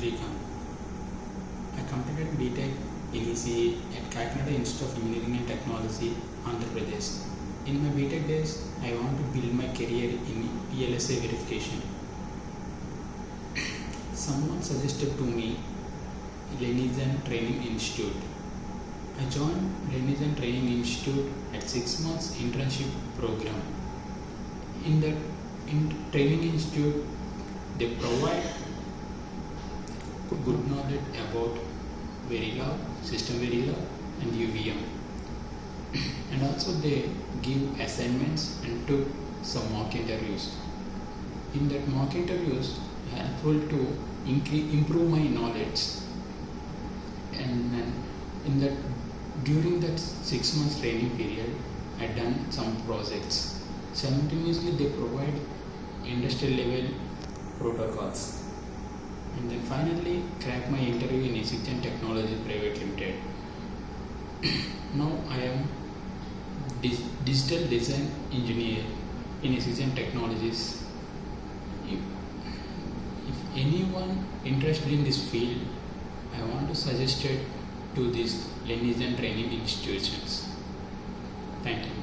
Srikanth. I completed BTech in ECE at Kakinada Institute of Engineering and Technology, Andhra Pradesh. In my BTech days, I want to build my career in VLSI verification. Someone suggested to me Learnyzen Training Institute. I joined Learnyzen Training Institute at 6 months internship program. In the training institute, they provide good knowledge about Verilog, System Verilog and UVM. And also they give assignments and took some mock interviews. In that mock interviews, helpful to improve my knowledge. And during that 6 months training period, I done some projects. Simultaneously, they provide industrial level protocols. And then finally, crack my interview in Asiczen Technology Private Limited. Now I am digital design engineer in Asiczen Technologies. If anyone interested in this field, I want to suggest it to these Learnyzen training institutions. Thank you.